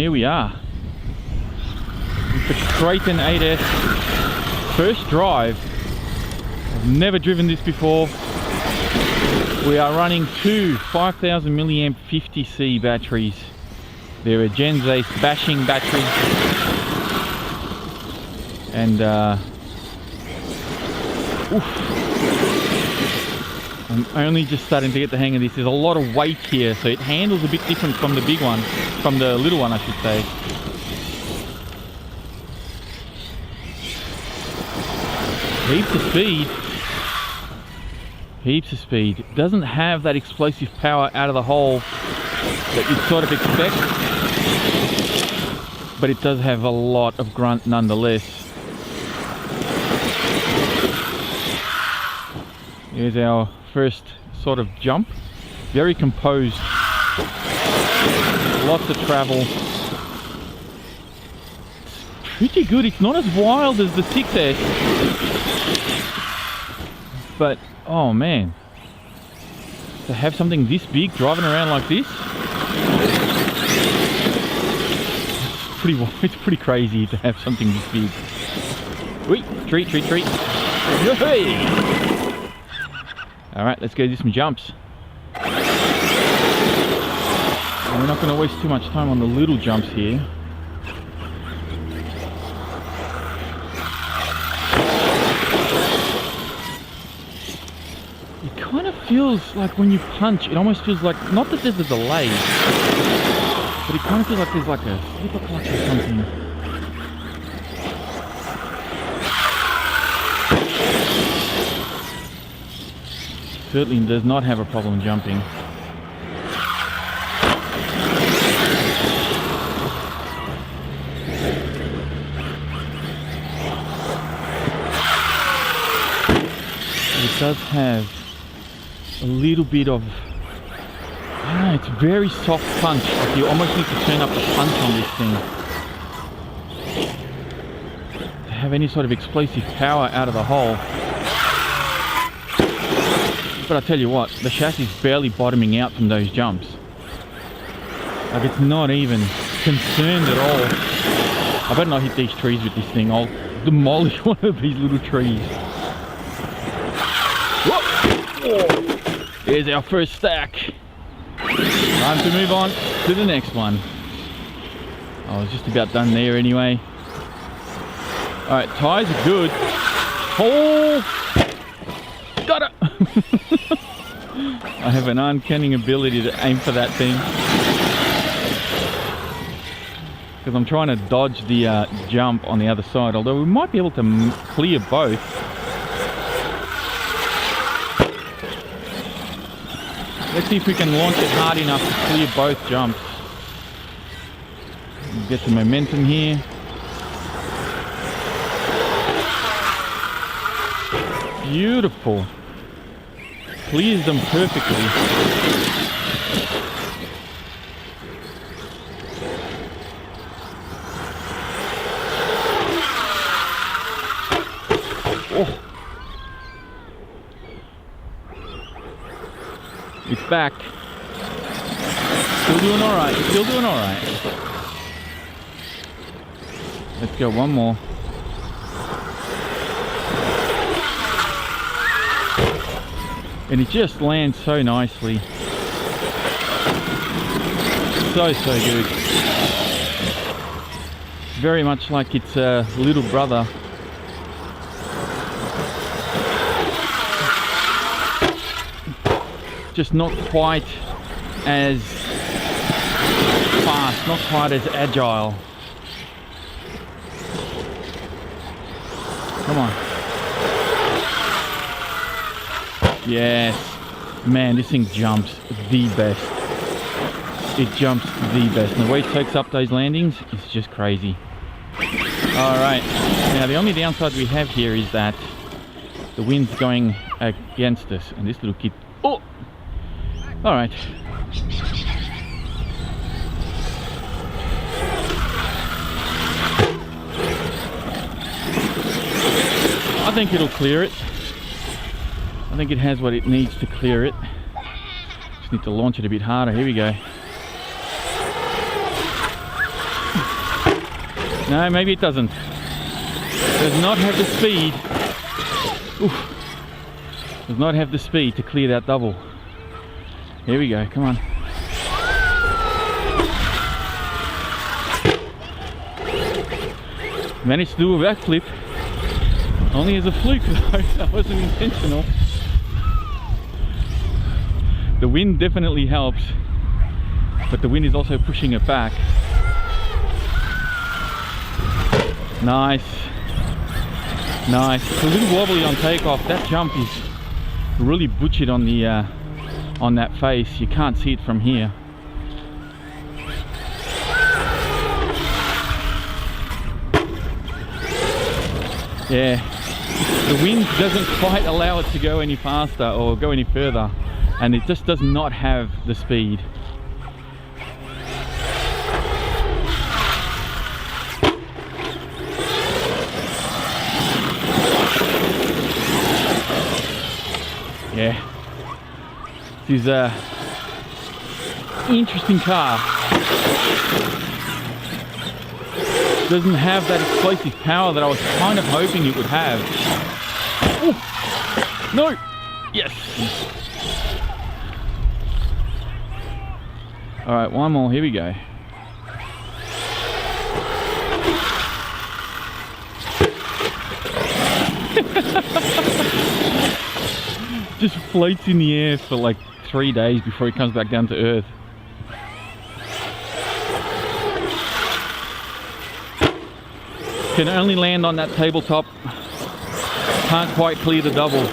here we are. With the Kraton 8S first drive. I've never driven this before. We are running two 5000 milliamp 50C batteries. They're a Gen Z bashing battery. And I'm only just starting to get the hang of this. There's a lot of weight here, so it handles a bit different from the big one, from the little one I should say. Heaps of speed. Heaps of speed. It doesn't have that explosive power out of the hole that you'd sort of expect, but it does have a lot of grunt nonetheless. Here's our first sort of jump. Very composed. Lots of travel. It's pretty good. It's not as wild as the 6S. But, oh man. To have something this big driving around like this. It's pretty crazy to have something this big. Wait, treat. Hey! Alright, let's go do some jumps. And we're not going to waste too much time on the little jumps here. It kind of feels like when you punch, it almost feels like, not that there's a delay, but it kind of feels like there's like a slipper clutch or something. Certainly does not have a problem jumping. It does have a little bit of, it's very soft punch. Like you almost need to turn up the punch on this thing to have any sort of explosive power out of the hole. But I tell you what, the chassis is barely bottoming out from those jumps. Like it's not even concerned at all. I better not hit these trees with this thing. I'll demolish one of these little trees. Whoa! There's our first stack. Time to move on to the next one. I was just about done there anyway. Alright, tyres are good. Oh! Got it! I have an uncanny ability to aim for that thing. Because I'm trying to dodge the jump on the other side, although we might be able to clear both. Let's see if we can launch it hard enough to clear both jumps. Get some momentum here. Beautiful. Clears them perfectly. Oh. It's back. Still doing alright. Still doing alright. Let's go one more. And it just lands so nicely. So good. Very much like its little brother. Just not quite as fast, not quite as agile. Come on. Yes. Man, this thing jumps the best. It jumps the best. And the way it takes up those landings is just crazy. Alright. Now the only downside we have here is that the wind's going against us. And this little kid... Oh! Alright. I think it'll clear it. I think it has what it needs to clear it. Just need to launch it a bit harder. Here we go. No, maybe it doesn't. Does not have the speed. Oof. Does not have the speed to clear that double. Here we go, come on. Managed to do a backflip. Only as a fluke though, that wasn't intentional. The wind definitely helps, but the wind is also pushing it back. Nice. Nice. It's a little wobbly on takeoff. That jump is really butchered on the on that face. You can't see it from here. Yeah, the wind doesn't quite allow it to go any faster or go any further, and it just does not have the speed. Yeah, this is a interesting car. Doesn't have that explosive power that I was kind of hoping it would have. Ooh. No! Yes! Alright, one more, here we go. Just floats in the air for like 3 days before it comes back down to earth. Can only land on that tabletop. Can't quite clear the double.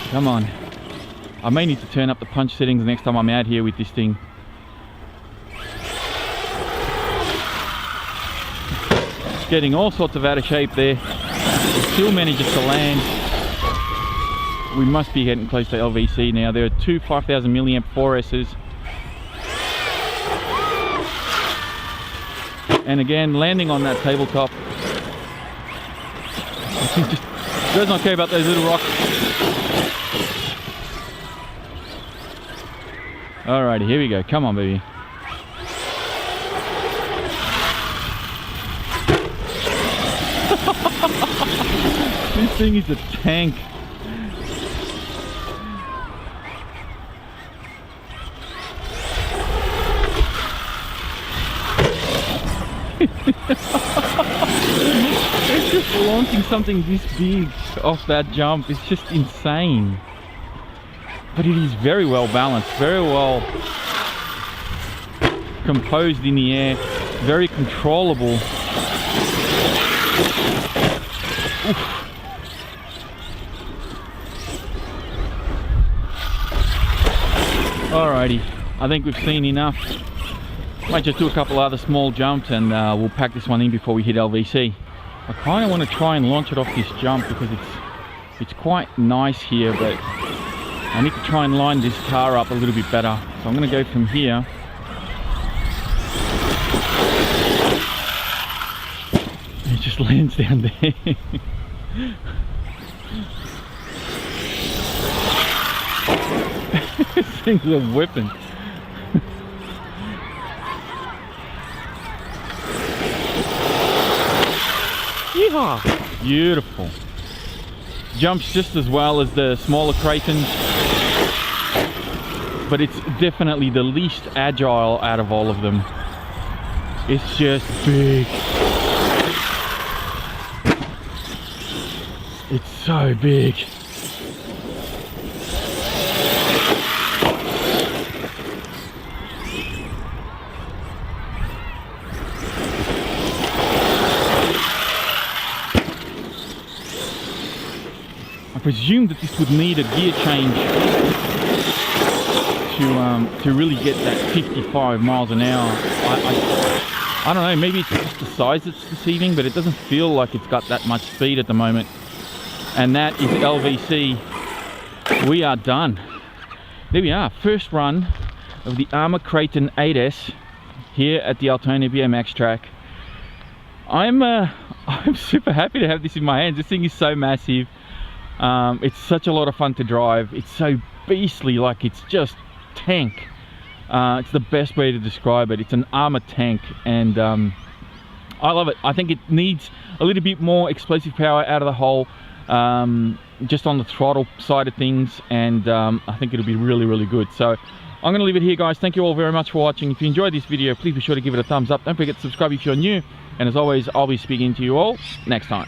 Come on. I may need to turn up the punch settings next time I'm out here with this thing. Getting all sorts of out of shape there. It still manages to land. We must be getting close to LVC now. There are two 5000 milliamp 4S's. And again, landing on that tabletop. Just does not care about those little rocks. Alrighty, here we go. Come on, baby. This thing is a tank. It's just launching something this big off that jump. It's just insane. But it is very well balanced, very well composed in the air, very controllable. Oof. Alrighty, I think we've seen enough. Might just do a couple other small jumps and we'll pack this one in before we hit LVC. I kind of want to try and launch it off this jump because it's quite nice here, but I need to try and line this car up a little bit better. So I'm going to go from here. It just lands down there. This thing's a weapon. Yeehaw! Beautiful. Jumps just as well as the smaller Kratons, but it's definitely the least agile out of all of them. It's just big. It's so big. I presume that this would need a gear change to really get that 55 miles an hour. I don't know, maybe it's just the size that's deceiving, but it doesn't feel like it's got that much speed at the moment. And that is LVC. We are done. There we are, first run of the ARRMA Kraton 8S here at the Altona BMX track. I'm super happy to have this in my hands. This thing is so massive. It's such a lot of fun to drive. It's so beastly, like it's just tank. It's the best way to describe it. It's an ARRMA tank, and I love it. I think it needs a little bit more explosive power out of the hole, just on the throttle side of things, and I think it'll be really, really good. So I'm going to leave it here, guys. Thank you all very much for watching. If you enjoyed this video, please be sure to give it a thumbs up. Don't forget to subscribe if you're new, and as always, I'll be speaking to you all next time.